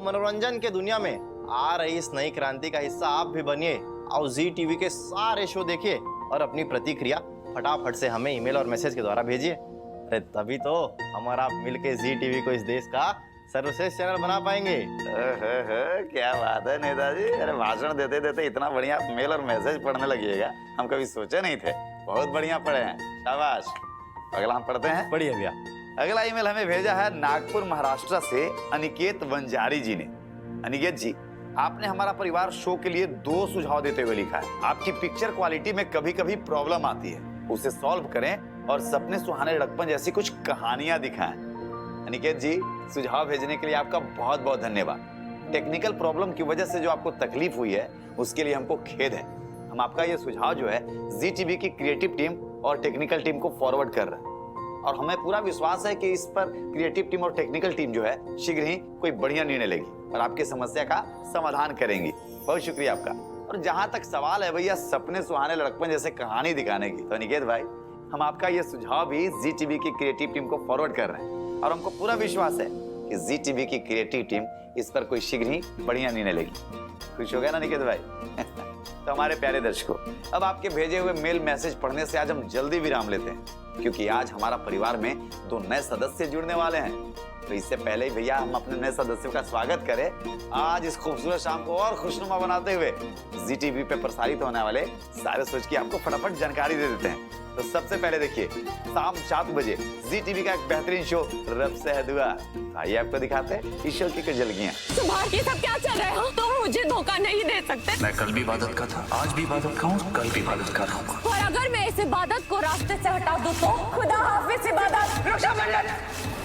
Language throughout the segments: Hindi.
मनोरंजन के दुनिया में आ रही इस नई क्रांति का हिस्सा आप भी बनिए। और जी टीवी के सारे शो देखिए और अपनी प्रतिक्रिया फटाफट से हमें ईमेल और मैसेज के द्वारा भेजिए। अरे तभी तो हम और आप मिलके जी टीवी को इस देश का सर्वश्रेष्ठ चैनल बना पाएंगे। क्या बात है नेताजी, अरे भाषण देते देते इतना बढ़िया मेल और मैसेज पढ़ने लगिएगा, हम कभी सोचे नहीं थे। बहुत बढ़िया पढ़े हैं, शाबाश। अगला हम पढ़ते हैं। बढ़िया भैया। अगला ईमेल हमें भेजा है नागपुर महाराष्ट्र से अनिकेत वंजारी जी ने। अनिकेत जी, आपने हमारा परिवार शो के लिए 2 सुझाव देते हुए लिखा है। आपकी पिक्चर क्वालिटी में कभी कभी प्रॉब्लम आती है, उसे सॉल्व करें और सपने सुहाने लड़कपन जैसी कुछ कहानियां दिखाएं। अनिकेत जी, सुझाव भेजने के लिए आपका बहुत बहुत धन्यवाद। टेक्निकल प्रॉब्लम की वजह से जो आपको तकलीफ हुई है उसके लिए हमको खेद है। हम आपका ये सुझाव जो है जी टीवी की क्रिएटिव टीम और टेक्निकल टीम को फॉरवर्ड कर रहे हैं और हमें पूरा विश्वास है कि इस पर क्रिएटिव टीम और टेक्निकल टीम जो है शीघ्र ही कोई बढ़िया निर्णय लेगी और आपकी समस्या का समाधान करेंगी। बहुत शुक्रिया आपका। और जहां तक सवाल है भैया सपने सुहाने लड़कपन जैसे कहानी दिखाने की, तो अनिकेत भाई हम आपका ये सुझाव भी जी टीवी की क्रिएटिव टीम को फॉरवर्ड कर रहे हैं और हमको पूरा विश्वास है कि जी टीवी की क्रिएटिव टीम इस पर कोई शीघ्र ही बढ़िया निर्णय लेगी। खुश हो गया ना निकेत भाई? तो हमारे प्यारे दर्शकों, अब आपके भेजे हुए मेल मैसेज पढ़ने से आज हम जल्दी विराम लेते हैं क्योंकि आज हमारा परिवार में 2 नए सदस्य जुड़ने वाले हैं। तो इससे पहले ही भैया हम अपने नए सदस्यों का स्वागत करें। आज इस खूबसूरत शाम को और खुशनुमा बनाते हुए जी टीवी पे प्रसारित होने वाले सारे सोच की आपको फटाफट जानकारी दे देते हैं। तो सबसे पहले देखिए, शाम 7 बजे जी टीवी का एक बेहतरीन शो रब से है दुआ। आइए आपको दिखाते हैं इस शो की कुछ झलकियां। तुम्हारे सब क्या चल रहे हो? तुम मुझे धोखा नहीं दे सकते। मैं कल भी इबादत का था, आज भी इबादत का हूँ, कल भी इबादत का रहूंगा। और अगर मैं इस इबादत को रास्ते से हटा दूं तो? खुदा हाफिज इबादत। रक्षाबंधन।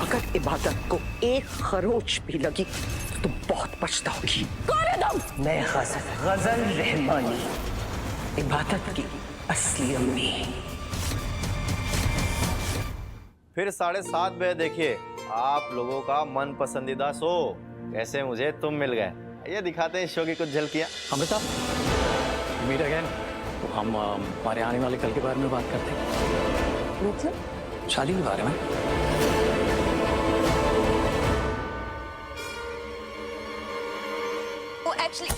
अगर इबादत को एक खरोच भी लगी तो बहुत पछताओगी। कौन है तुम? मैं गजल रहमानी, इबादत की असली अम्मी। फिर 7:30 बजे देखिए आप लोगों का मन पसंदीदा शो कैसे मुझे तुम मिल गए। ये दिखाते हैं इस शो की कुछ झलकियां। Amrita, meet again. हम हमारे आने वाले कल के बारे में बात करते हैं। मतलब? शादी के बारे में। वो एक्चुअली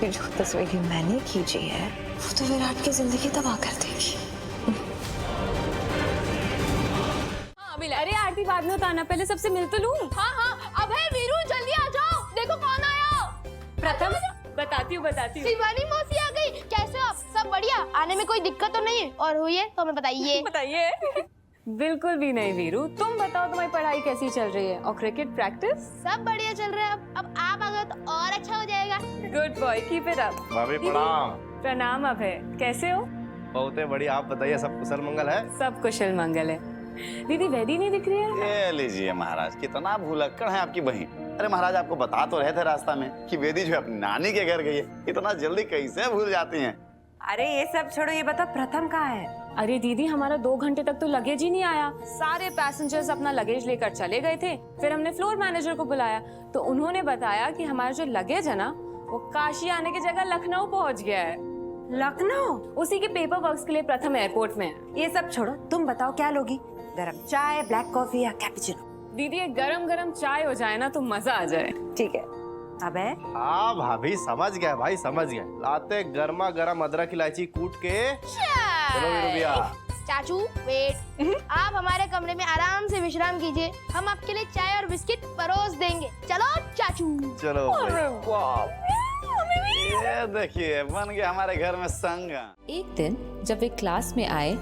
जो तस्वीर मैंने खींची है वो तो विराट की जिंदगी तबाह कर देगी। अरे आरती बाद में उतारना, पहले सबसे मिल तो लूं। हाँ, अभय वीरू जल्दी आ जाओ, देखो कौन आया। प्रथम बताती हूँ। शिवानी मौसी आ गई। कैसे हो आप? सब बढ़िया? आने में कोई दिक्कत तो नहीं है? और हुई है तो हमें बताइए। बिल्कुल भी नहीं वीरू, तुम बताओ तुम्हारी पढ़ाई कैसी चल रही है और क्रिकेट प्रैक्टिस? सब बढ़िया चल रहा है। अब आप आ गए तो और अच्छा हो जाएगा। Good boy, keep it up. भाभी प्रणाम। प्रणाम अभय, कैसे हो? बहुत बढ़िया, आप बताइए सब कुशल मंगल है? सब कुशल मंगल है। दीदी वेदी नहीं दिख रही है? ये लीजिए महाराज, कितना भुलक्कड़ है आपकी बहन। अरे महाराज आपको बता तो रहे थे रास्ता में कि वेदी जो है अपनी नानी के घर गई है। इतना जल्दी कैसे भूल जाती हैं? अरे ये सब छोड़ो, ये बताओ प्रथम कहाँ है? अरे दीदी हमारा 2 घंटे तक तो लगेज ही नहीं आया। सारे पैसेंजर्स अपना लगेज लेकर चले गए थे। फिर हमने फ्लोर मैनेजर को बुलाया तो उन्होंने बताया कि हमारा जो लगेज है ना वो काशी आने की जगह लखनऊ पहुंच गया है। लखनऊ? उसी के पेपर वर्क्स के लिए प्रथम एयरपोर्ट में है। ये सब छोड़ो, तुम बताओ क्या लोगी? गरम चाय, ब्लैक कॉफी या कैपुचिनो? दीदी एक गरम गरम चाय हो जाए ना तो मजा आ जाए। ठीक है। अबे हाँ भाभी समझ गया, भाई समझ गया। लाते गर्मा गर्म अदरक इलायची कूट के। चलो वीरू भैया। चाचू वेट, आप हमारे कमरे में आराम से विश्राम कीजिए। हम आपके लिए चाय और बिस्किट परोस देंगे। चलो चाचू। चलो ये देखिए बन गया हमारे घर में संग। एक दिन जब वे क्लास में आए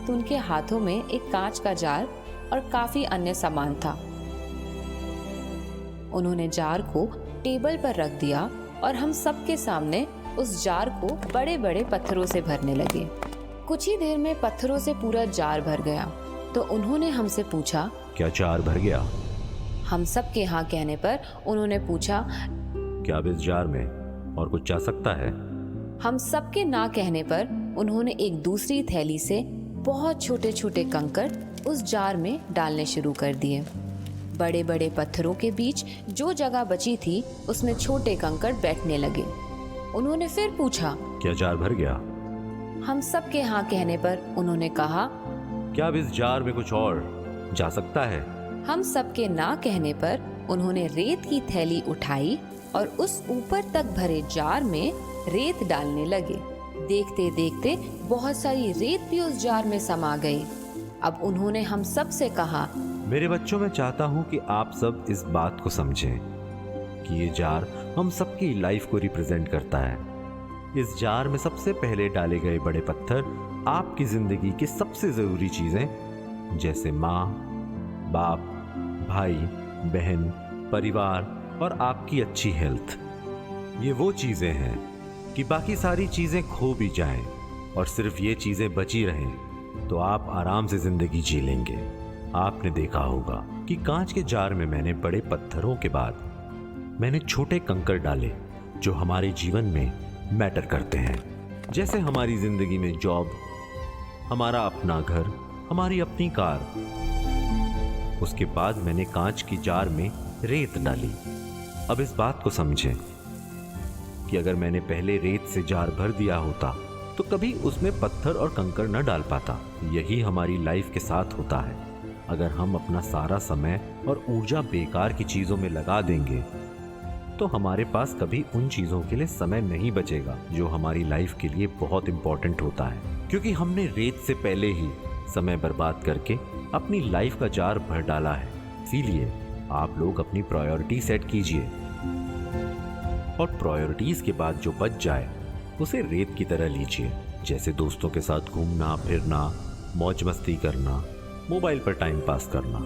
तो उनके हाथों में एक कांच का जार और काफी अन्य सामान था। उन्होंने जार को टेबल पर रख दिया और हम सबके सामने उस जार को बड़े बड़े पत्थरों से भरने लगे। कुछ ही देर में पत्थरों से पूरा जार भर गया तो उन्होंने हमसे पूछा, क्या जार भर गया? हम सब के हाँ कहने पर उन्होंने पूछा, क्या अब इस जार में और कुछ जा सकता है? हम सबके ना कहने पर उन्होंने एक दूसरी थैली से बहुत छोटे छोटे कंकड़ उस जार में डालने शुरू कर दिए। बड़े बड़े पत्थरों के बीच जो जगह बची थी उसमें छोटे कंकड़ बैठने लगे। उन्होंने फिर पूछा, क्या जार भर गया? हम सब के हाँ कहने पर उन्होंने कहा, क्या अब इस जार में कुछ और जा सकता है? हम सबके ना कहने पर उन्होंने रेत की थैली उठाई और उस ऊपर तक भरे जार में रेत डालने लगे। देखते देखते बहुत सारी रेत भी उस जार में समा गई। अब उन्होंने हम सब से कहा, मेरे बच्चों, मैं चाहता हूं कि आप सब इस बात को समझें कि ये जार हम सबकी लाइफ को रिप्रेजेंट करता है। इस जार में सबसे पहले डाले गए बड़े पत्थर आपकी जिंदगी की सबसे जरूरी चीजें, जैसे माँ, बाप, भाई, बहन, परिवार और आपकी अच्छी हेल्थ। ये वो चीजें हैं कि बाकी सारी चीजें खो भी जाएं और सिर्फ ये चीजें बची रहें तो आप आराम से जिंदगी जी लेंगे। आपने देखा होगा कि कांच के जार में मैंने बड़े पत्थरों के बाद मैंने छोटे कंकर डाले जो हमारे जीवन में मैटर करते हैं, जैसे हमारी जिंदगी में जॉब, हमारा अपना घर, हमारी अपनी कार। उसके बाद मैंने कांच की जार में रेत डाली। अब इस बात को समझें कि अगर मैंने पहले रेत से जार भर दिया होता तो कभी उसमें पत्थर और कंकर न डाल पाता। यही हमारी लाइफ के साथ होता है। अगर हम अपना सारा समय और ऊर्जा बेकार की चीजों में लगा देंगे तो हमारे पास कभी उन चीजों के लिए समय नहीं बचेगा जो हमारी लाइफ के लिए बहुत इंपॉर्टेंट होता है, क्योंकि हमने रेत से पहले ही समय बर्बाद करके अपनी लाइफ का जार भर डाला है। इसीलिए आप लोग अपनी प्रायोरिटी सेट कीजिए और प्रायोरिटीज के बाद जो बच जाए उसे रेत की तरह लीजिए, जैसे दोस्तों के साथ घूमना फिरना, मौज मस्ती करना, मोबाइल पर टाइम पास करना।